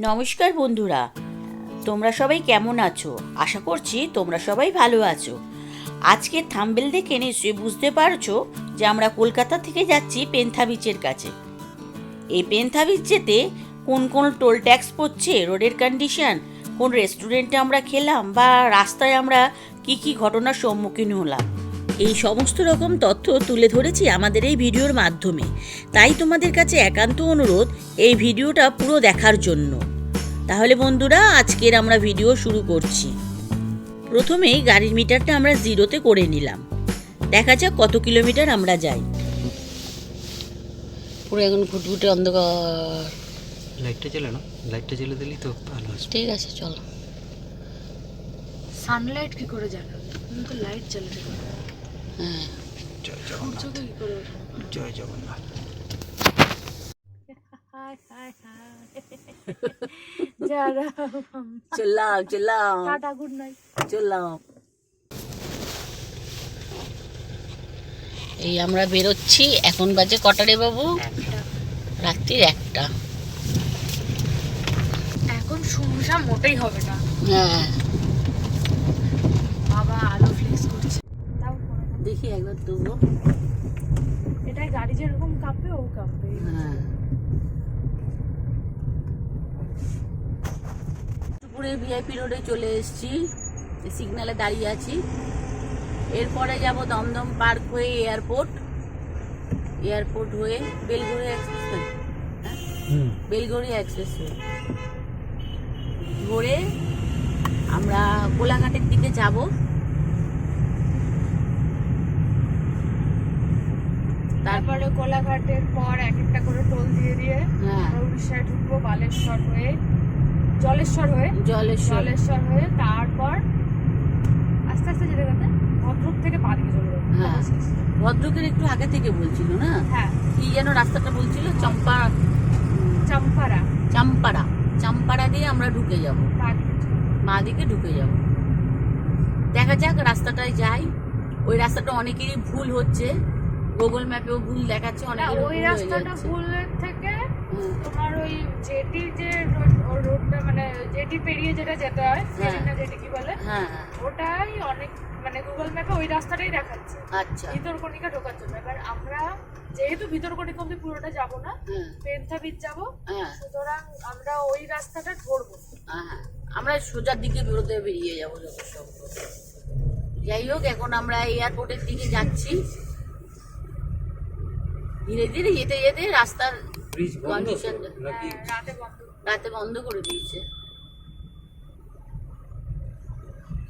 নমস্কার বন্ধুরা, তোমরা সবাই কেমন আছো? আশা করছি তোমরা সবাই ভালো আছো। আজকের থাম্বনেল দেখে নিশ্চয়ই বুঝতে পারছো যে আমরা কলকাতা থেকে যাচ্ছি পেন্থা বিচের কাছে। এই পেন্থা বিচ যেতে কোন কোন টোল ট্যাক্স পড়ছে, রোডের কন্ডিশন, কোন রেস্টুরেন্টে আমরা খেলাম, বা রাস্তায় আমরা কি কি ঘটনার সম্মুখীন হলাম, এই সমস্ত রকম তথ্য তুলে ধরেছি আমাদের এই ভিডিওর মাধ্যমে। তাই তোমাদের কাছে একান্ত অনুরোধ এই ভিডিওটা পুরো দেখার জন্য। তাহলে বন্ধুরা, আজকের আমরা ভিডিও শুরু করছি। প্রথমেই গাড়ির মিটারটা আমরা 0-তে করে নিলাম। দেখা যাক কত কিলোমিটার আমরা যাই। পুরো এখন ঘুটঘুটে অন্ধকার। লাইটটা জ্বলে না, লাইটটা জ্বলে দিলেই তো ভালো আছে। ঠিক আছে, চলো। সানলাইট কি করে জ্বালাবে? তো লাইট জ্বালাতে হবে। হ্যাঁ, জয় জগন্নাথ, সূর্যকে কি করে জয় জগন্নাথ। চললাম টাটা, গুড নাইট। চললাম। এই আমরা বেরোচ্ছি। এখন বাজে কটা রে বাবু? রাত্রির 1টা। এখন শুনশান মোটেই হবে না। হ্যাঁ, বাবা আলো ফ্লেক্স করছে। তাও দেখি একবার তবু। এটাই গাড়ি যেরকম কাঁপবে ও কাঁপবে। হ্যাঁ, দুপুরে ভিআইপি রোডে চলে এসেছি। সিগন্যালে দাঁড়িয়ে আছি। এরপরে যাব দমদম পার্ক হয়ে এয়ারপোর্ট হয়ে বেলঘড়িয়া এক্সপ্রেস, বেলঘড়িয়া এক্সপ্রেস ধরে আমরা কোলাঘাটের দিকে যাব। তারপরে কোলাঘাটের পর এক একটা করে টোল দিয়ে দিয়ে হ্যাঁ, আমরা উড়িষ্যায় ঢুকবো, বালেশ্বর হয়ে, জলেশ্বর হয়ে তারপর আস্তে আস্তে যেতে যেতে ভদ্রক থেকে পাদিকে চলে যাবো। হ্যাঁ, ভদ্রকের একটু আগে থেকে বলছিল না? হ্যাঁ, কি যেন রাস্তাটা বলছিল? চাম্পারা চাম্পাড়া দিয়ে আমরা ঢুকে যাব, মা দিকে ঢুকে যাব। দেখা যাক রাস্তাটায় যাই। ওই রাস্তাটা অনেকেরই ভুল হচ্ছে, গুগল ম্যাপেও ভুল দেখাচ্ছে, অনেকের ওই ভুল হয়ে রাস্তাটা যাচ্ছে। ভুলের থেকে হুম, তোমার ওই জেটি যে রোডটা, মানে জেটি পেরিয়ে যেটা যেতে হয়, সেটা জেটি কি বলে, হ্যাঁ, ওটাই অনেক, মানে গুগল ম্যাপে ওই রাস্তাটাই দেখাচ্ছে আচ্ছা, ভিতরকণিকা ঢোকার জন্য। এবার আমরা যেহেতু ভিতরকণিকা অব্দি পুরোটা যাবো না, হ্যাঁ, পেন্থা বিচ যাবো, হ্যাঁ, সুতরাং আমরা ওই রাস্তাটা ধরবো। হ্যাঁ, আমরা সোজার দিকে বেরিয়ে যাবো যত সম্ভব। যাই হোক, এখন আমরা এয়ারপোর্টের দিকে যাচ্ছি। ধীরে ধীরে যেতে যেতে রাস্তার কন্ডিশন রাতে বন্ধ করে দিয়েছে।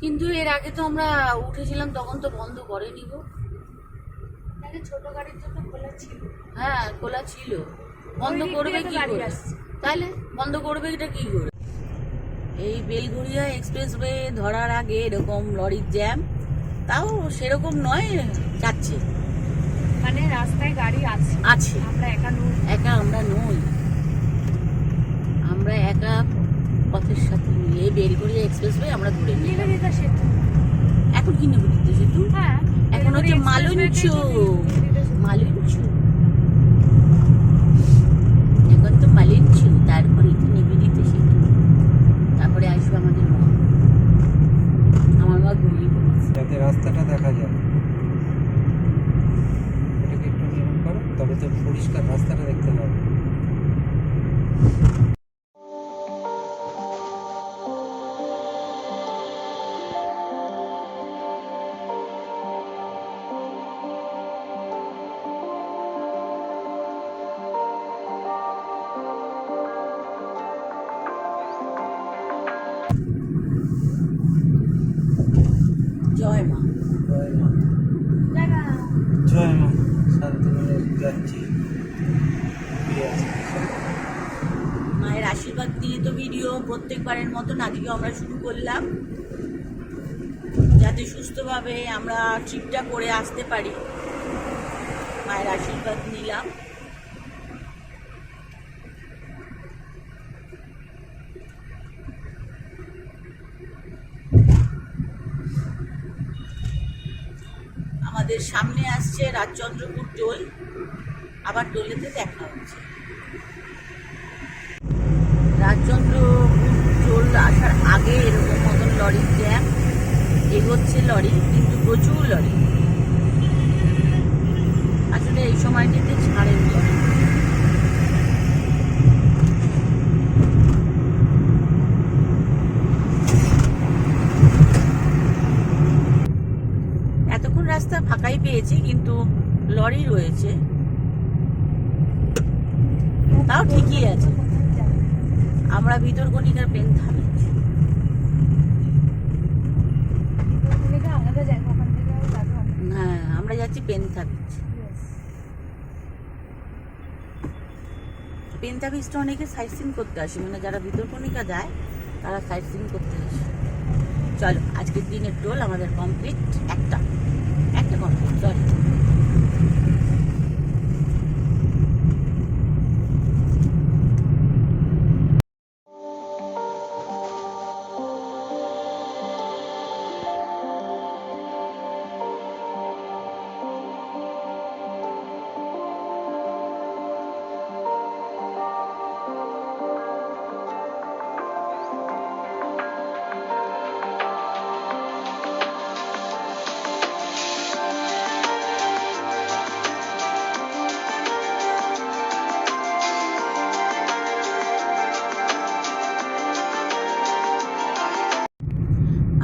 কিন্তু এর আগে তো আমরা উঠেছিলাম, তখন তো বন্ধ করেনি গো। ছোট গাড়ির জন্য খোলা ছিল। হ্যাঁ, খোলা ছিল। বন্ধ করবে কি করে? তাহলে বন্ধ করবে এটা কি করে? এই বেলঘড়িয়া এক্সপ্রেসওয়ে ধরার আগে এরকম লরির জ্যাম, তাও সেরকম নয়, যাচ্ছে, মানে রাস্তায় গাড়ি আছে, আমরা একা আমরা নই, আমরা একা পথের সাথে। এই বেলঘড়িয়া এক্সপ্রেসওয়ে আমরা ধরে নিই। নিবেদিতা সেতু এখন কি নিবেদিতা সেতু? হ্যাঁ, এখন হচ্ছে মালঞ্চ। এখন তো মালঞ্চ, তারপরে নিবেদিতা সেতু, তারপরে আসবে আমাদের মা। আমার মা ঘুমিয়ে পড়েছে। যাতে রাস্তাটা দেখা যায়, এটাকে একটু নিয়ম করো, তবে তো পরিষ্কার রাস্তাটা দেখতে পাবে। জয় মা। জয় মা। শান্তিমনে যাচ্ছি। মায়ের আশীর্বাদ নিয়ে তো ভিডিও প্রত্যেকবারের মতন আজকেও আমরা শুরু করলাম, যাতে সুস্থভাবে আমরা ট্রিপটা করে আসতে পারি। মায়ের আশীর্বাদ নিলাম। আমাদের সামনে আসছে রাজচন্দ্রপুর টোল, আবার টোলেতে দেখা হচ্ছে। রাজচন্দ্রপুর টোল আসার আগে এরকম মতন লরির জ্যাম, এগোচ্ছে লরি কিন্তু প্রচুর লরি। আসলে এই সময়টিতে ছাড়েন লরি। এতক্ষণ রাস্তা ফাঁকাই পেয়েছি কিন্তু লরি রয়েছে, তাও ঠিকই আছে। আমরা ভিতরকণিকার পেন্থা বিচ। আমরা যাই ওখান থেকে যাবো আমরা। হ্যাঁ, আমরা যাচ্ছি পেন্থা বিচ। পেন্থা বিচটা অনেকে সাইট সিন করতে আসে, মানে যারা ভিতরকণিকা যায় তারা সাইট সিন করতে আসে। চলো, আজকের দিনের টোল আমাদের কমপ্লিট। একটা কমপ্লিট, সরি।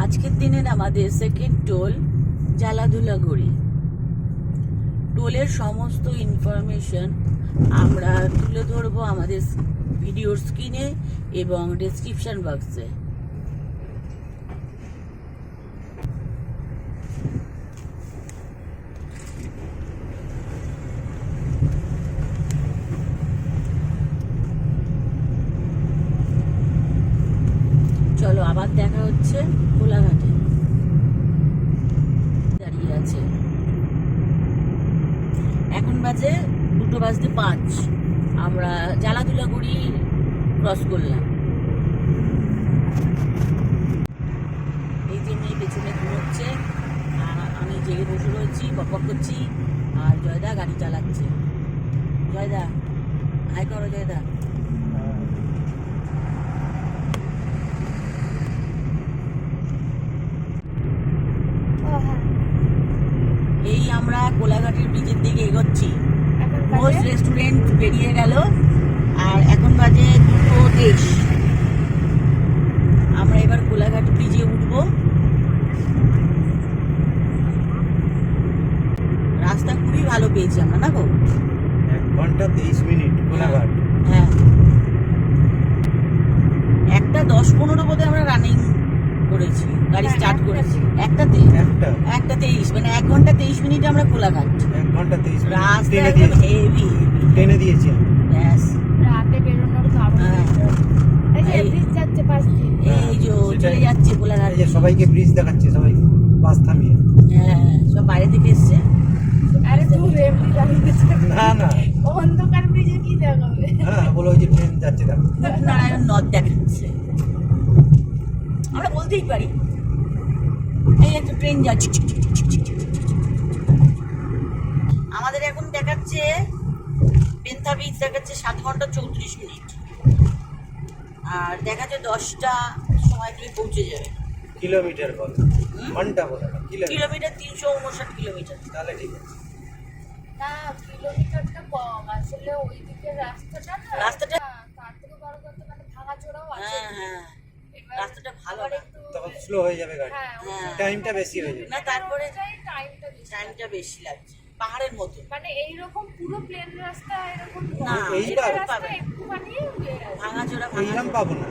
আজকের দিনের আমাদের সেকেন্ড টোল জালাধুলাগড়ি। টোলের সমস্ত ইনফরমেশন আমরা তুলে ধরবো আমাদের ভিডিওর স্ক্রিনে এবং ডেসক্রিপশন বক্সে। চলো, আবার দেখা হচ্ছে কোলাঘাটে। দাঁড়িয়ে আছে, এখন বাজে 2:05। আমরা জালাধুলাগড়ি ক্রস করলাম। এই যে মেয়ে পেছনে ঘুরোচ্ছে, আর আমি জেগে বসে রয়েছি, বকবক করছি, আর জয়দা গাড়ি চালাচ্ছে। জয়দা, হাই করো জয়দা। এই আমরা কোলাঘাটের ব্রিজের দিকে এগোচ্ছি। ঘোষ রেস্টুরেন্ট বেরিয়ে গেল, আর এখন বাজে 2:23। আমরা এবার কোলাঘাট ব্রিজে উঠবো। রাস্তা খুবই ভালো পেয়েছি আমরা, না গো? 1 ঘন্টা 23 মিনিট কোলাঘাট। হ্যাঁ, 1:10-15 বোধে আমরা রানিং করেছি, গাড়ি স্টার্ট করেছি। 1:23, মানে 1 ঘন্টা 23 মিনিটে আমরা কোলাঘাট। 1 ঘন্টা 23 মিনিট রাস্তা একদম হেভি। টেনে দিয়েছি। ব্যাস, রাতে বেরোনোর কারণ হ্যাঁ। এই যে ব্রিজ যাচ্ছে পাশ দিয়ে। এই যে চলে যাচ্ছে কোলাঘাট। এই যে সবাইকে ব্রিজ দেখাচ্ছে, সবাই বাস থামিয়ে। হ্যাঁ, সব বাইরে থেকে এসছে। আরে তুই এমনি যাচ্ছিস না না, অন্ধকার ব্রিজে কি দেখাবে? হ্যাঁ বলো, ওই যে ট্রেন যাচ্ছে দেখো। নারায়ণ নদ দেখাচ্ছে, আমরা বলতেই পারি। এই একটা ট্রেন যাচ্ছে। আমাদের এখন দেখাচ্ছে পেন্থা বিচ দেখাচ্ছে 7 ঘন্টা 34 মিনিট, আর দেখাচ্ছে 10টা সময় তুমি পৌঁছে যাবে। কিলোমিটার বল, ঘন্টা বল, কিলোমিটার 359 কিলোমিটার। তাহলে ঠিক আছে। না, কিলোমিটারটা কম আসলে, ওইদিকে রাস্তাটা না, রাস্তাটা- তার থেকে বড় কথা মানে ভাঙাচোরাও আছে। হ্যাঁ হ্যাঁ, এবার রাস্তাটা ভালো আবার না। একটু তখন স্লো হয়ে যাবে গাড়ি, হ্যাঁ, হ্যাঁ। টাইমটা বেশি হয়ে যাবে। না, তারপরে টাইমটা বেশি। টাইমটা বেশি লাগছে, পাহাড়ের মতো। মানে এইরকম পুরো প্লেন রাস্তা এরকম না, এইবার রাস্তা পাবে। একটুখানি ভাঙাচোরা এইরকম পাবো না।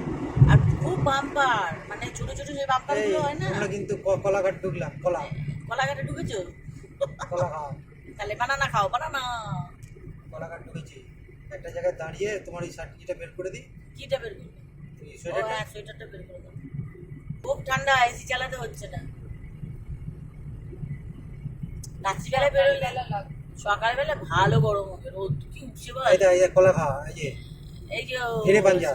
আর খুব বাম্পার, মানে ছোট ছোট যে বাম্পার এই গুলো হয় না। আমরা কিন্তু কোলাঘাট ঢুকলাম, কলাঘাটে ঢুকেছো? কোলাঘাট তাহলে বানানা খাও, বানানা। কোলাঘাট ঢুকেছি। একটা জায়গায় দাঁড়িয়ে তোমার এই সার্টিফিকেটটা বের করে দিই। কিটা বের করবে? এই ও সোয়েটারটা হ্যাঁ, সোয়েটারটা বের করে দাও। খুব ঠান্ডা, এসি চালাতে হচ্ছে না। রাত্রিবেলা বেরোলে, সকালবেলা ভালো গরম হবে, রোদ কি উঠছে বল। এই যে কোলাঘাট, এই যে হেরে পাঞ্জা।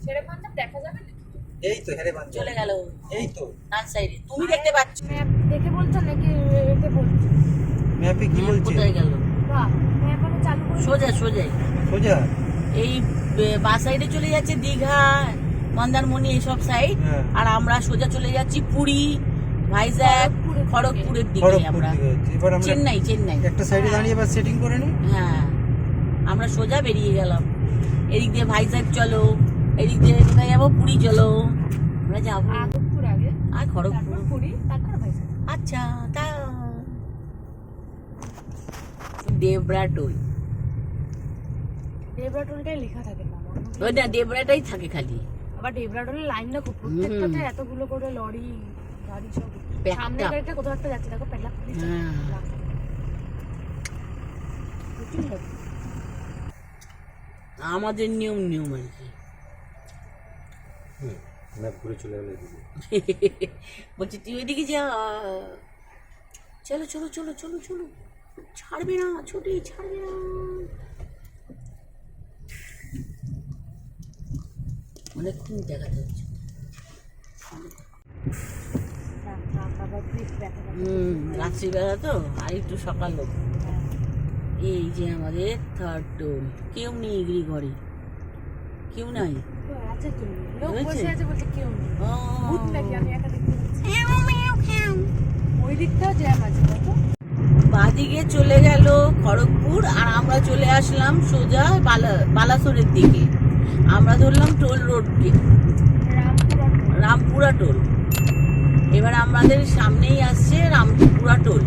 সেরে পাঞ্জাব দেখা যাবে নাকি? এই তো হেরে পাঞ্জা, চলে গেল এই তো ডান সাইডে, তুমি দেখতে পাচ্ছ? ম্যাপ দেখে বলছো নাকি এতে বলছো? ম্যাপে কি বলছে? কোথায় গেল? বাহ, ম্যাপ আমি চালু করে সোজা সোজাই। সোজা এই বাঁ সাইডে চলে যাচ্ছে দীঘা, মন্দারমণি এইসব সাইড, হ্যাঁ। আর আমরা সোজা চলে যাচ্ছি পুরী, ভাইজ্যাগ, খড়গপুরের দিকে। খড়গপুর আমরা দিকে হচ্ছে। এবার আমরা চেন্নাই একটা সাইডে দাঁড়িয়ে এবার সেটিং করে নিই। হ্যাঁ, আমরা সোজা বেরিয়ে গেলাম। এদিক দিয়ে ভাইজ্যাগ চলো, এদিক দিয়ে কোথায় যাবো, পুরী চলো। আমরা যাবো আগরপুর আগে, আর খড়গপুর। তারপর পুরী, তারপর ভাইজ্যাগ। আচ্ছা, তা দেবরা টোল, ডেবরা টোলটাই লেখা থাকে না, ওই না দেবরাটাই থাকে খালি। আবার ডেবরা টোলের লাইনটা খুব, প্রত্যেকটাতে এতগুলো করে লরি গাড়ি সব। Packed সামনে up. গাড়িটা কোথাও একটা যাচ্ছে, দেখো পেলা হ্যাঁ। আমাদের নিয়ম আর কি। ম্যাপ ঘুরে চলে গেলে বলছি তুই ওইদিকে যা, চলো চলো চলো চলো চলো, ছাড়বে না ছোটি, ছাড়বে না। অনেকক্ষণ দেখাতে হচ্ছে। রাত্রিবেলা তো, আর একটু সকাল হোক। এই যে আমাদের থার্ড টোল, কেউ নেই এগিয়ে ঘরে, কেউ নাই। আছে তো, লোক হয়েছে? বসে আছে বলতে কেউ নেই। ও, ভূত নাকি, আমি একা দেখতে পাচ্ছি। ওই দিকটাও জ্যাম আছে দেখো। বাদিকে চলে গেল খড়গপুর, আর আমরা চলে আসলাম সোজা বালাসোরের দিকে। আমরা ধরলাম টোল রোডকে, রামপুরা টোল। এবার আমাদের সামনেই আসছে রামপুরা টোল।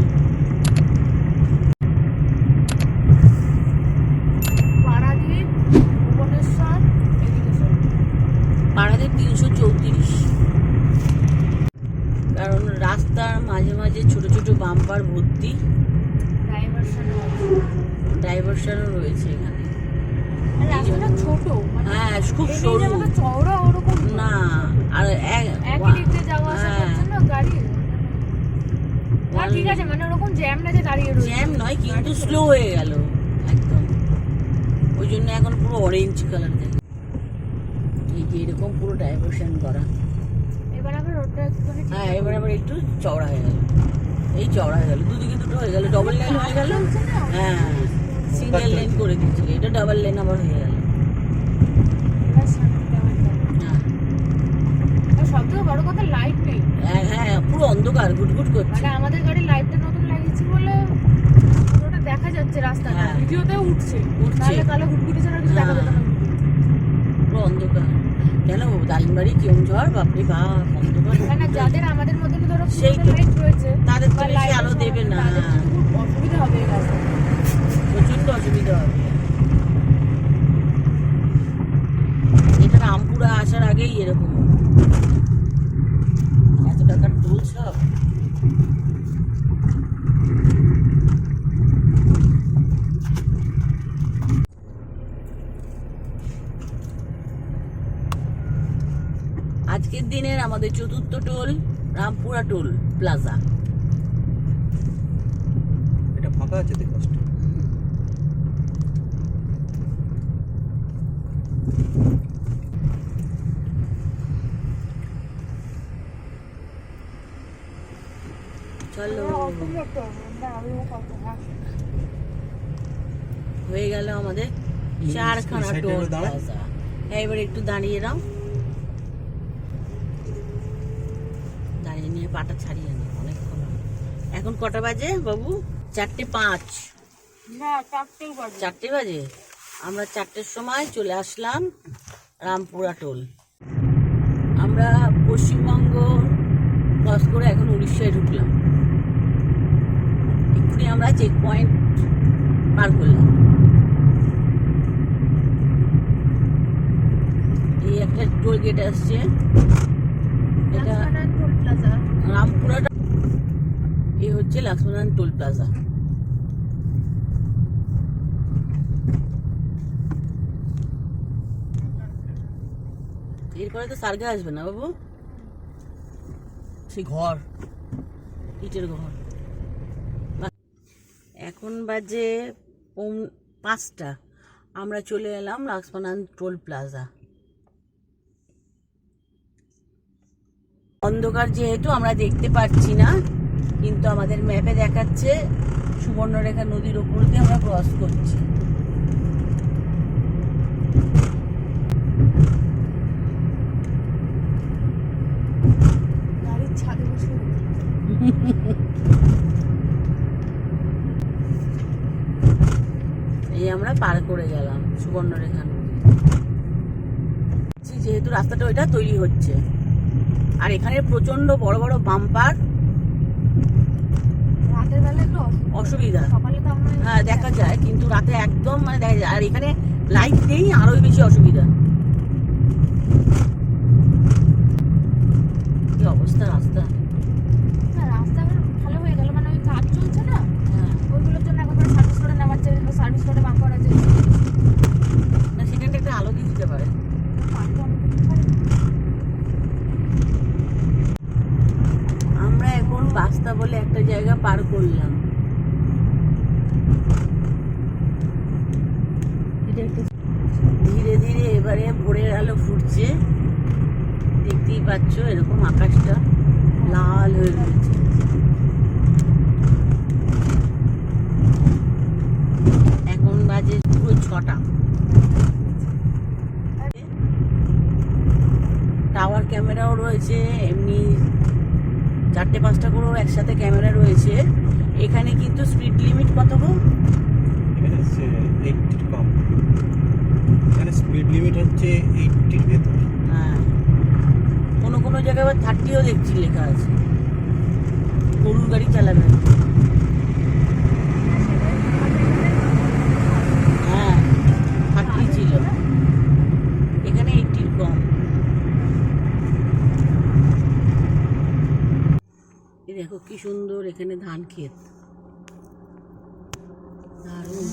পারাদ্বীপ, ভুবনেশ্বর, এদিকে সব। পাড়াতে 334, কারণ রাস্তার মাঝে মাঝে ছোট ছোট বাম্পার ভর্তি, ডাইভারশনও রয়েছে এখানে। আর রাস্তাটা ছোট, মানে হ্যাঁ, খুব এমনি সরু যেমন চওড়া ওরকম না, আর একই দিক দিয়ে যাওয়া আসা হ্যাঁ। করছে না গাড়ি। না ঠিক আছে, মানে ওরকম জ্যাম না যে দাঁড়িয়ে রয়েছে। জ্যাম নয়, কিন্তু স্লো হয়ে গেল একদম। ওই জন্য এখন পুরো অরেঞ্জ কালার দেখে, এই যে এরকম পুরো ডাইভারশন করা। এবার আবার রোডটা একটুখানি ঠিক হ্যাঁ, এবার আবার একটু চওড়া হয়ে গেল, এই চওড়া হয়ে গেল, দুদিকে দুটো হয়ে গেল, ডবল লাইন হয়ে গেল। হ্যাঁ, সিঙ্গেল লাইন করে দিচ্ছিল, এটা ডাবল লাইন আবার হয়ে গেল। এবার শান্তিতে আমার যাবে। হ্যাঁ আর সবথেকে বড় কথা লাইট নেই, হ্যাঁ, হ্যাঁ, পুরো অন্ধকার, ঘুটঘুট করছে। মানে আমাদের গাড়ির লাইটটা নতুন লাগিয়েছি বলে পুরোটা দেখা যাচ্ছে রাস্তাটা, হ্যাঁ। ভিডিওতেও উঠছে। উঠছে। তাহলে কালো গুটগুটি ছাড়া কিছু দেখা যেত না। পুরো অন্ধকার। কেন দারিমবাড়ি কেউঝড়, বাপরে বাপ, অন্ধকার। মানে যাদের আমাদের মতন ধরো সেই তো। লাইট রয়েছে, তাদের তো বা বেশি light আলো এর দেবে না। তাদের তো খুব অসুবিধা হবে এই রাস্তায়। প্রচন্ড অসুবিধা হবে। এটা রামপুরা আসার আগেই এরকম, এত টাকার টোল সব। আজকের দিনের আমাদের চতুর্থ টোল রামপুরা টোল প্লাজা। এটা ফাঁকা আছে তো কষ্ট। চলো, হয়ে গেল আমাদের চারখানা side এ টোল একটু দাঁড়াও। প্লাজা। এবার একটু দাঁড়িয়ে নাও, দাঁড়িয়ে নিয়ে পাটা ছাড়িয়ে নি, অনেকক্ষণ হলো। এখন কটা বাজে বাবু? 4:05। না, চারটেই বাজে। 4টে বাজে। আমরা 4টের সময় চলে আসলাম রামপুরা টোল। আমরা পশ্চিমবঙ্গ ক্রস করে এখন উড়িষ্যায় ঢুকলাম। এক্ষুনি আমরা চেক পয়েন্ট পার করলাম। এই একটা টোল গেট আসছে, এটা লক্ষ্মণায়ণ টোল প্লাজা। রামপুরাটা, এই হচ্ছে লক্ষ্মণায়ণ টোল প্লাজা। এরপরে তো সার্গে আসবে না বাবু, সেই ঘর, ইটের ঘর। এখন বাজে 5টা, আমরা চলে এলাম লক্ষ্মণায়ণ টোল প্লাজা। অন্ধকার যেহেতু আমরা দেখতে পাচ্ছি না, কিন্তু আমাদের ম্যাপে দেখাচ্ছে সুবর্ণরেখা নদীর ওপর দিয়ে আমরা ক্রস করছি। এই আমরা পার করে গেলাম সুবর্ণরেখা নদী। যেহেতু রাস্তাটা ওইটা তৈরি হচ্ছে, আর এখানে প্রচন্ড বড় বড় বাম্পার, রাতের বেলা একটু অসুবিধা। সকালে তো আমরা হ্যাঁ দেখা যায়, কিন্তু রাতে একদম মানে দেখা যায়। আর এখানে লাইট নেই, আরোই বেশি অসুবিধা। কি অবস্থা রাস্তা। না, রাস্তা এবার ভালো হয়ে গেল, মানে ওই কাজ চলছে না, হ্যাঁ, ওইগুলোর জন্য একবার সার্ভিস রোডে নামাচ্ছে, সার্ভিস রোডে বাম্পার আছে। না সেখানটা একটা আলো দিয়ে দিতে পারে। পার্কে অনেক কিছু পারে। আমরা এখন বাস্তা বলে একটা জায়গা পার করলাম। এটা একটু ধীরে ধীরে এবারে ভোরের আলো ফুটছে, দেখতেই পাচ্ছ এরকম আকাশটা লাল হয়ে রয়েছে। এখন বাজে পুরো 6টা। টাওয়ার ক্যামেরাও রয়েছে, এমনি 4-5টা করেও একসাথে ক্যামেরা রয়েছে। এখানে কিন্তু স্পিড লিমিট কত গো? এখানে 80 কম, এখানে স্পিড লিমিট হচ্ছে 80-র ভেতর। হ্যাঁ, কোনো কোনো জায়গায় আবার 30ও দেখছি লেখা আছে। গরুর গাড়ি চালাবে। হ্যাঁ 30 ছিল, এখানে 80 কম। এই দেখো কি সুন্দর এখানে ধান ক্ষেত, দারুণ।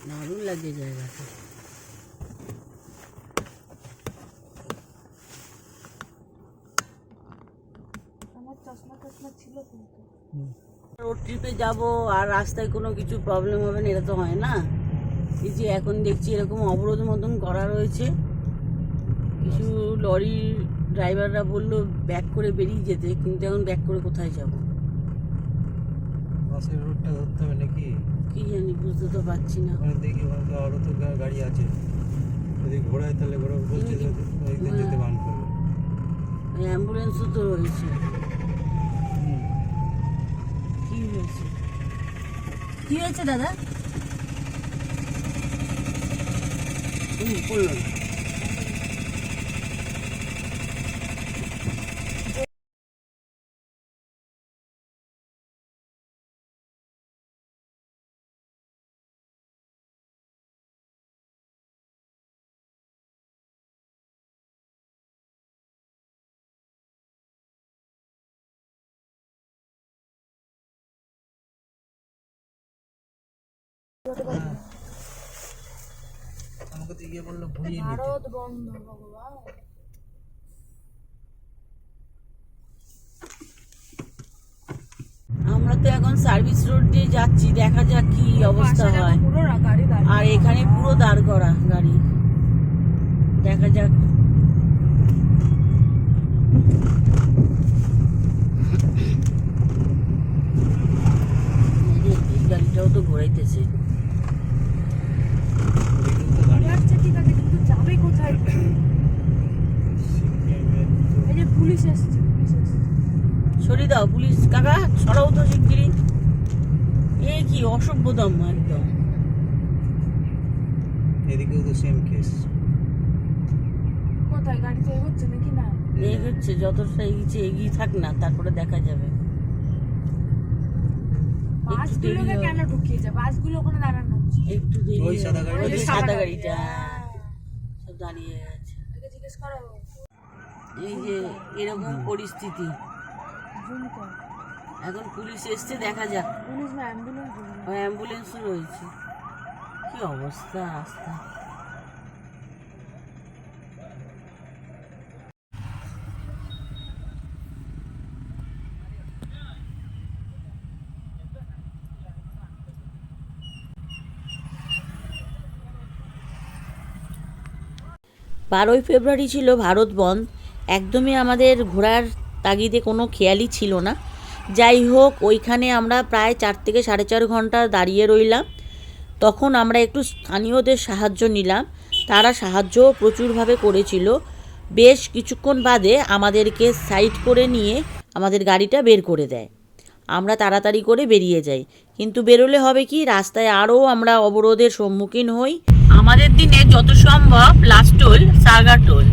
দারুণ লাগে জায়গাটা। আমার চশমা টশমা ছিল কিন্তু। রোড ট্রিপে যাব আর রাস্তায় কোনো কিছু প্রবলেম হবে না, এটা তো হয় না। এই যে এখন দেখছি এরকম অবরোধ মতন করা রয়েছে, কিছু লরি ড্রাইভাররা বললো ব্যাক করে বেরিয়ে যেতে, কিন্তু এখন ব্যাক করে কোথায় যাব বাসের রোডটা ধরতে হবে নাকি? কি জানি, বুঝতে তো পারছি না। ওখানে দেখি ওখানে তো আরও তো গাড়ি আছে, যদি ঘোরায় তাহলে ঘোরা বলছে যে ওইদিন যেতে বান করবে। অ্যাম্বুলেন্সও তো রয়েছে। কি হয়েছে, কি হয়েছে দাদা? বললো না। আমাকে তো গিয়ে বললো ঘুরিয়ে নিতে। ভারত বন্ধ ভগবান। আমরা তো এখন সার্ভিস রোড দিয়ে যাচ্ছি, দেখা যাক কি অবস্থা পাশে হয়। দেখো পুরো গাড়ি দাঁড়িয়ে। আর এখানে পুরো দাঁড় করা গাড়ি, দেখা যাক। এই গাড়িটাও তো ঘোরাইতেছে। ওইদিন তো গাড়ি যাচ্ছে ঠিক আছে, কিন্তু যাবে কোথায়? এই যে পুলিশ এসছে, পুলিশ এসছে। সরিয়ে দাও পুলিশ কাকা, সরাও তো শিগগিরি। এ কি অসভ্যতম একদম। এদিকেও তো সেম কেস। কোথায় গাড়িতে এগোচ্ছে নাকি না? এই হচ্ছে যতটা এগিয়েছে এগিয়ে থাক না, তারপরে দেখা যাবে। বাসগুলোকে কেন ঢুকিয়েছে? বাসগুলো ওখানে দাঁড়ানো। একটু দেরি ওই সাদা হবে। গাড়িটা। ওই যে ওই সাদা সাদা গাড়িটা গাড়িটা। সব দাঁড়িয়ে আছে। একে জিজ্ঞেস করো। এই যে এরকম পরিস্থিতি, জুম কর। এখন পুলিশ এসছে, দেখা যাক। পুলিশ না, অ্যাম্বুলেন্স। অ্যাম্বুলেন্সও রয়েছে। কি অবস্থা রাস্তা। বারোই ফেব্রুয়ারি ছিল ভারত বন্ধ, একদমই আমাদের ঘোরার তাগিদে কোনো খেয়ালই ছিল না। যাই হোক, ওইখানে আমরা প্রায় 4 থেকে 4.5 ঘন্টা দাঁড়িয়ে রইলাম। তখন আমরা একটু স্থানীয়দের সাহায্য নিলাম, তারা সাহায্যও প্রচুরভাবে করেছিল। বেশ কিছুক্ষণ বাদে আমাদেরকে সাইড করে নিয়ে আমাদের গাড়িটা বের করে দেয়। আমরা তাড়াতাড়ি করে বেরিয়ে যাই, কিন্তু বেরোলে হবে কি, রাস্তায় আরও আমরা অবরোধের সম্মুখীন হই। আমাদের দিনে যত সম্ভব লাস্ট টোল সাগা টোল।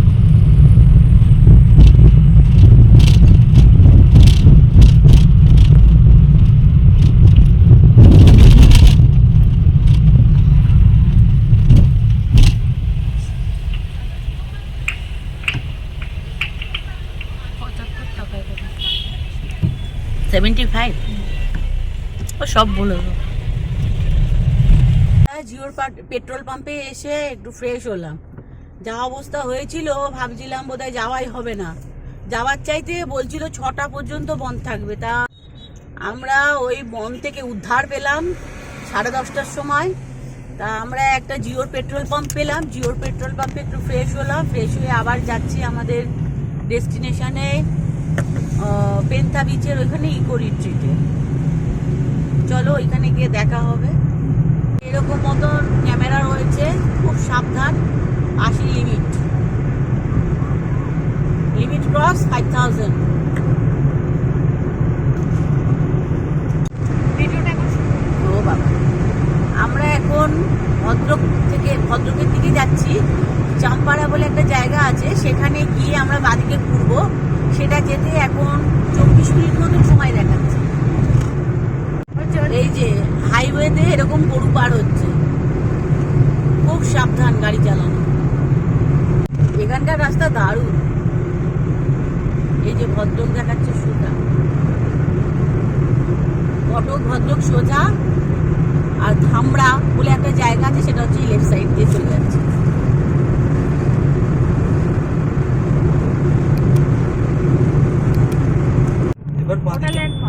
$75 ও সব বলে জিওর পেট্রোল পাম্পে এসে একটু ফ্রেশ হলাম। যা অবস্থা হয়েছিল ভাবছিলাম বোধহয় যাওয়াই হবে না, যাওয়ার চাইতে বলছিল 6টা পর্যন্ত বন্ধ থাকবে। তা আমরা ওই বন্ধ থেকে উদ্ধার পেলাম 10:30টার সময়। তা আমরা একটা জিওর পেট্রোল পাম্প পেলাম, জিওর পেট্রোল পাম্পে একটু ফ্রেশ হলাম, ফ্রেশ হয়ে আবার যাচ্ছি আমাদের ডেস্টিনেশনে পেন্থা বিচের ওইখানে ইকো রিট্রিটে। চলো ওইখানে গিয়ে দেখা হবে। এরকম মতন ক্যামেরা রয়েছে, খুব সাবধান। 80 লিমিট ক্রস 5000। ও বাবা, আমরা এখন ভদ্রকের দিকে যাচ্ছি। চাম্পাড়া বলে একটা জায়গা আছে, সেখানে গিয়ে আমরা বাদিকে ঘুরবো। সেটা যেতে এখন 24 মিনিট মতন সময় দেখাচ্ছে। এই যে হাইওয়েতে এরকম গরু পার হচ্ছে, খুব সাবধান গাড়ি চালানো। এখানকার রাস্তা দারুণ। এই যে ভদ্রক দেখাচ্ছে সোজা, কটক ভদ্রক সোজা, আর ধামড়া বলে একটা জায়গা আছে, সেটা হচ্ছে লেফট সাইড দিয়ে চলে যাচ্ছে।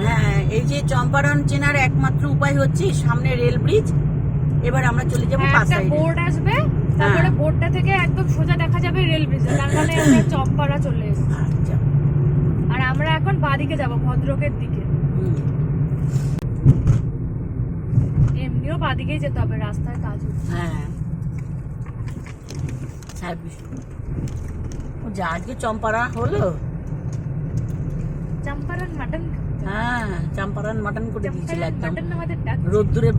হ্যাঁ, এই যে চম্পারণ চেনার একমাত্র উপায় হচ্ছে সামনে রেল ব্রিজ। এবার আমরা চলে যাবো পাশ সাইডে। বোর্ড আসবে, তারপরে বোর্ডটা থেকে একদম সোজা দেখা যাবে রেল ব্রিজ। তার মানে আমরা চম্পাড়া চলে এসেছি। আচ্ছা, আর আমরা এখন বাদিকে যাব ভদ্রকের দিকে। এমনিও বাদিকেই যেতে হবে, রাস্তায় কাজ হচ্ছে। হ্যাঁ, সার্ভিস ও যা আজকে চম্পারণ হলো। চম্পারণ মাটন, হ্যাঁ, চম্পারণ মাটন করে দিয়েছিল একদম, মাটন আমাদের ডাক। রোদ্দুরে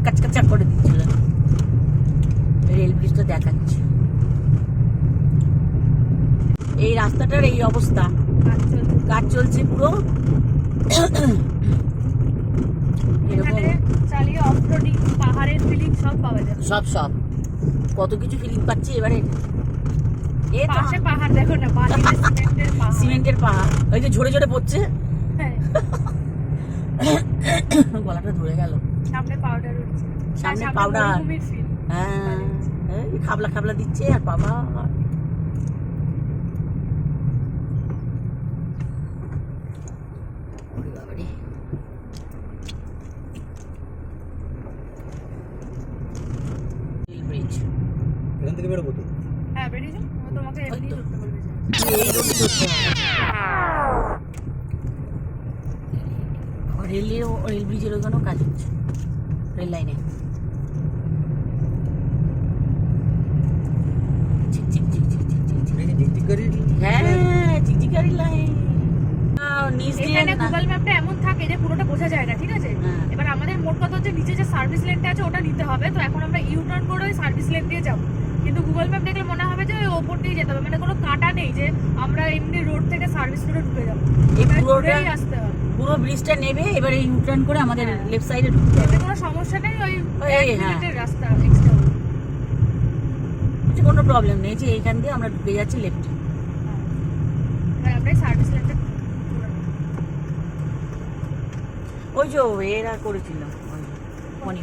কাচকাচা করে দিচ্ছিল। রেল ব্রিজটা দেখাচ্ছে। এই রাস্তাটার এই অবস্থা, কাজ চলছে পুরো। এখানে চালিয়ে অফরোডিং, পাহাড়ের ফিলিং সব পাওয়া যাবে। সব কত কিছু ফিলিং পাচ্ছি এবারে। পাশে পাহাড় দেখো না, বালিতে সিমেন্টের পাহাড়। সিমেন্টের পাহাড়, ওই যে ঝরে ঝরে পড়ছে। হ্যাঁ, গলাটা ধরে গেল। সামনে পাউডার উঠছে, সামনে পাউডার। মরুভূমির ফিল। হ্যাঁ, এই খাবলা খাবলা দিচ্ছে। আর বাবা, ওরে বাবারে। Rail bridge. এখান থেকে বেরোবো তো? হ্যাঁ, বেরিয়ে যাও, ও তোমাকে এমনি ধরতে বলবে। এই রোডে ধরতে হবে। রেল ব্রিজের ওখানেও কাজ হচ্ছে, রেল লাইনে। হ্যাঁ, ঝিকঝিকারি লাইন। নিচ দিয়ে এখানে গুগল ম্যাপটা এমন থাকে যে পুরোটা বোঝা যায় না, ঠিক আছে? হ্যাঁ। এবার আমাদের মোট কথা হচ্ছে নিচে যে সার্ভিস লেনটা আছে ওটা নিতে হবে। তো এখন আমরা ইউ টার্ন করে ওই সার্ভিস লেন দিয়ে যাবো, কিন্তু গুগল ম্যাপ দেখলে মনে হবে যে ওই ওপর দিয়ে যেতে হবে। মানে কোনো কাটা নেই যে আমরা এমনি রোড থেকে সার্ভিস রোডে ঢুকে যাবো। এই মানে পুরোটা ঘুরেই আসতে হবে। পুরো ব্রিজটা নেবে, এবারে ইউটার্ন করে আমাদের লেফট সাইডে ঢুকতে হবে। এতে কোনো সমস্যা নেই, ওই ওই, 1 হ্যাঁ। মিনিটের রাস্তা এক্সট্রা। কোনো প্রবলেম নেই, যে এইখান দিয়ে আমরা ঢুকে যাচ্ছি লেফটে। এবার আমরা সার্ভিস লেনটা ওই যে এরা করেছিল মনি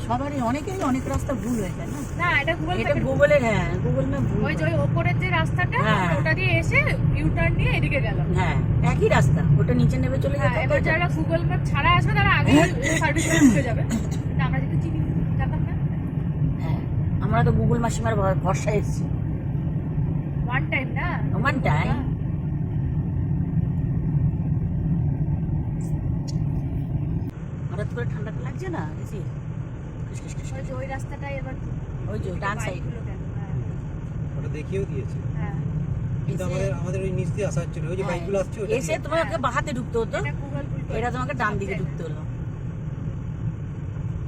সবারই, অনেকেরই অনেক রাস্তা ভুল হয়ে যায় না। না, এটা গুগল এটা ম্যাপে গুগলের, হ্যাঁ গুগল ম্যাপ ভুল। ওই যে ওই ওপরের যে রাস্তাটা হ্যাঁ। ওটা দিয়ে এসে ইউ টার্ন দিয়ে এদিকে গেল। হ্যাঁ, একই রাস্তা, ওটা নিচে নেমে চলে হ্যাঁ, যেতে এবার হবে। যারা গুগল ম্যাপ ছাড়া আসবে তারা আগে সার্ভিস লেন ঢুকে যাবে। না, আমরা যেহেতু চিনি, জানতাম না। হ্যাঁ, আমরা তো গুগল মাসিমার ভরসা এসেছি। ওয়ান টাইম না, ওয়ান টাইম। হঠাৎ করে ঠান্ডাটা লাগছে না, এসি ওই যে ওই রাস্তাটাই এবার ওই যে ডান সাইড। বাইকগুলো গেল। হ্যাঁ। ওটা দেখিয়েও দিয়েছে, হ্যাঁ কিন্তু আমাদের ওই নিচ দিয়ে আসা হচ্ছিল, ওই যে হ্যাঁ, বাইকগুলো আসছে ওটা এসে দিয়ে। তোমাকে বাহাতে ঢুকতে হতো, এটা গুগল এটা তোমাকে ডান দিকে ঢুকতে হলো,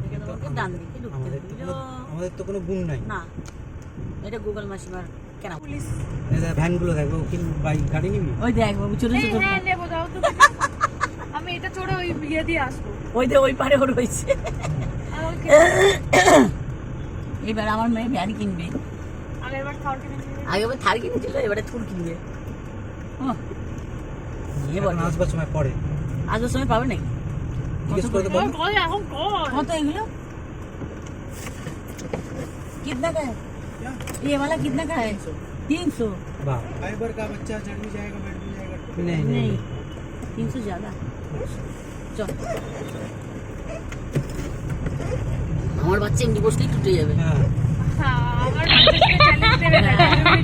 এটা তোমাকে ডান দিকে ঢুকতে আমাদের তো কোনো গুণ নাই। না, এটা গুগল মাসিমার কেন পুলিশ। এই দেখ ভ্যানগুলো দেখো, কি বাইক গাড়ি নিবি? ওই দেখ বাবু ছোট ছোট হ্যাঁ নেবো, দাও তো। আমি এটা চড়ে ওই ইয়ে দিয়ে আসবো। ওই যে ওই পারে ওর রয়েছে। আর ওই এবার আমার মেয়ে ভ্যান কিনবে, আগের বার খাওয়ার কিনে নিয়ে আগে ওই থার কিনেছিল, এবারে থুর কিনবে। এখন আসবার সময় পরে আজ ওর সময় পাবে নাকি? জিজ্ঞেস করে তো কই কই এখন কই? কত এগুলো? कितना का है ये वाला? कितना का है? 300। বাহ, फाइबर का बच्चा चढ़ भी जाएगा बैठ भी जाएगा। নেই नहीं নেই 300 ज्यादा। चल আমার বাচ্চা এমনি বসলেই টুটে যাবে। হ্যাঁ হ্যাঁ, আমার বাচ্চাকে চ্যালেঞ্জ দেবে না,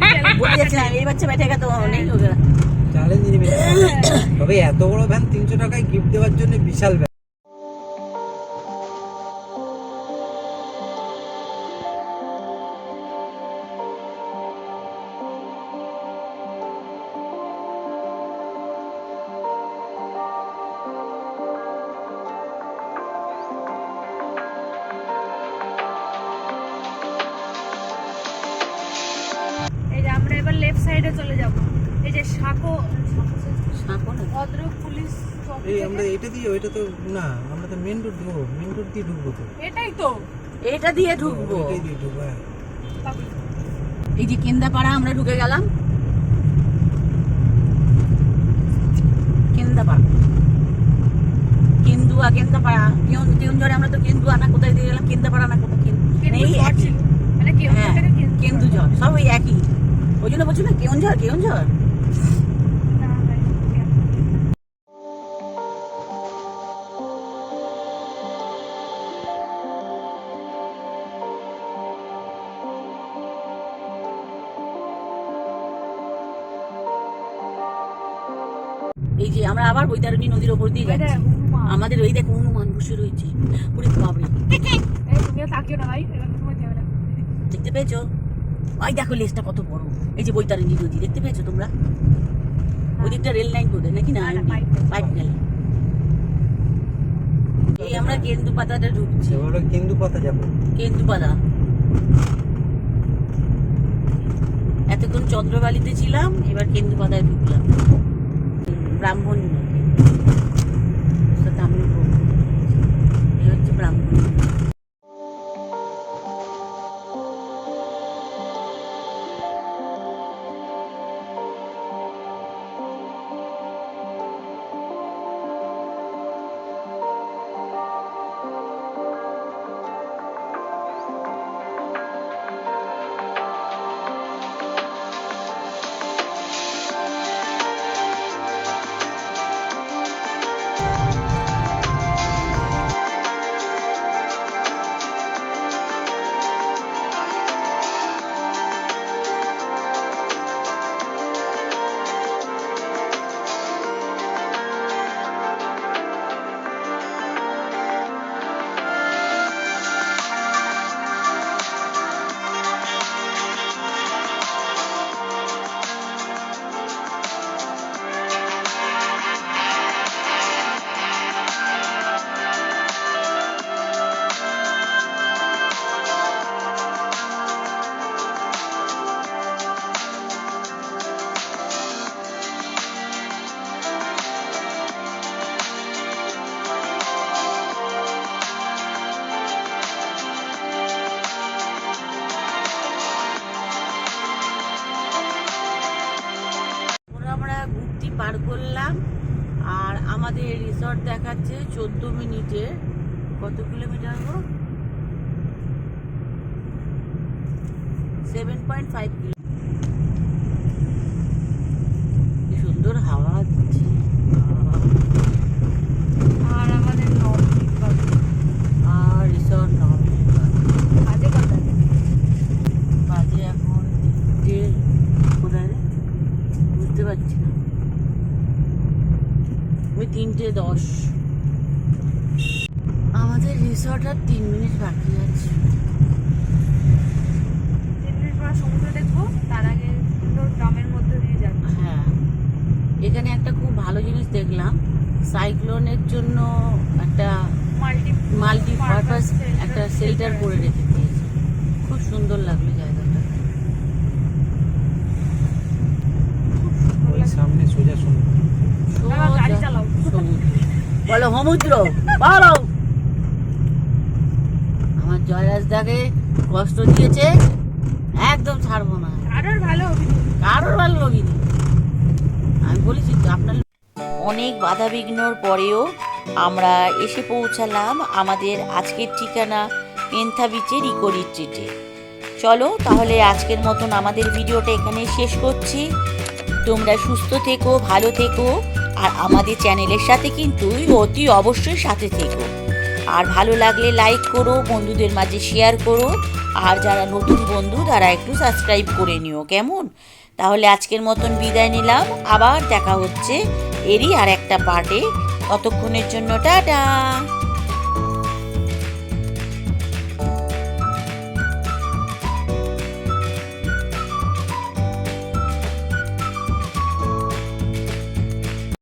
চ্যালেঞ্জ বলে যাচ্ছিলাম এই বাচ্চা बैठेगा तो नहीं होगा। চ্যালেঞ্জ নিবি। তবে এত বড় ভ্যান 300 টাকায় গিফট দেওয়ার জন্য বিশাল ব্যাপার। এই যে আমরা এবার লেফট সাইডে চলে যাব। এই যে সাঁকো সাঁকো না? ভদ্রক পুলিশ চৌকি এই থেকে- আমরা এটা দিয়ে, ওইটা তো না, আমরা তো মেন রোড দেবো, মেন রোড দিয়ে ঢুকবো তো। এটাই তো এটা দিয়ে ঢুকবো। ওইটাই দিয়ে ঢুকবো, হ্যাঁ। এই যে কেন্দাপাড়া আমরা ঢুকে গেলাম, কেন্দাপাড়া কেন্দুয়া কেন্দাপাড়া কেউনঝড়ে আমরা তো কেন্দুয়া না কোথায় দিয়ে গেলাম, কেন্দাপাড়া না কোথায় কেন্দু এই ঝড় একই। ছিল, মানে কেউ হ্যাঁ থেকে কেন্দু কেন্দুঝড় সব ওই একই, ওই জন্য বলছি না কেউনঝড় কেউনঝড়। না, ভাই, কেন? এই যে আমরা আবার বৈতারণী নদীর ওপর দিয়ে এটা যাচ্ছি, হনুমান। আমাদের ওই দেখো হনুমান বসে রয়েছে, ওরে বাবরে এই তুমিও তাকিও না ভাই, এবার তোমার যাবে না। দেখতে পেয়েছো? ওই দেখো লেজটা কত বড়, এই যে বৈতারণী নদী দেখতে পেয়েছো তোমরা? ওই দিকটা রেল লাইন বোধ নাকি না? না, না, পাইপ লাইন। পাইপ গেল। এই আমরা কেন্দু পাতাটা ঢুকছি, এবারে কেন্দু পাতা যাবো। কেন্দু পাতা। এতক্ষণ চন্দ্রবালিতে ছিলাম, এবার কেন্দু পাতায় ঢুকলাম। ব্রাহ্মণ নদী, সাথে আমি বলবো, এই হচ্ছে ব্রাহ্মণ নদী। আমরা গুপ্তি পার করলাম, আর আমাদের রিসর্ট দেখাচ্ছে 14 মিনিটে। কত কিলোমিটার গো? 7.5 কিলো। কি সুন্দর হাওয়া দিচ্ছে। আর আমাদের নবদ্বীপ বাবু। আর রিসর্ট বাজে কথা। বাজে এখন 3টে, কোথায় রে? বুঝতে পারছি না, ওই 3:10। আমাদের রিসর্ট আর 3 মিনিট বাকি আছে। 3 মিনিট পর সমুদ্র দেখবো, তার আগে সুন্দর গ্রামের মধ্যে দিয়ে যাবো। হ্যাঁ, এখানে একটা খুব ভালো জিনিস দেখলাম, সাইক্লোনের জন্য একটা মাল্টি পারপাস একটা শেল্টার করে রেখে দিয়েছে। খুব সুন্দর লাগলো জায়গাটা। ওই সামনে সোজা সমুদ্র। দাদা, গাড়ি সোজা চালাও। সমুদ্র। বলো সমুদ্র, বলো। আমার জয়রাজদাকে কষ্ট দিয়েছে, একদম ছাড়বো না। কারোর ভালো অভিনয়। কারোর ভালো লগিনি, আমি বলেছি তো আপনার। অনেক বাধাবিঘ্নর পরেও আমরা এসে পৌঁছালাম আমাদের আজকের ঠিকানা পেন্থা বিচের ইকো রিট্রিটে। চলো তাহলে আজকের মতন আমাদের ভিডিওটা এখানে শেষ করছি। তোমরা সুস্থ থেকো, ভালো থেকো, আর আমাদের চ্যানেলের সাথে কিন্তু অতি অবশ্যই সাথে থেকো। আর ভালো লাগলে লাইক করো, বন্ধুদের মাঝে শেয়ার করো, আর যারা নতুন বন্ধু তারা একটু সাবস্ক্রাইব করে নিও, কেমন? তাহলে আজকের মতন বিদায় নিলাম, আবার দেখা হচ্ছে এরই আর একটা পার্টে। ততক্ষণের জন্য টাটা।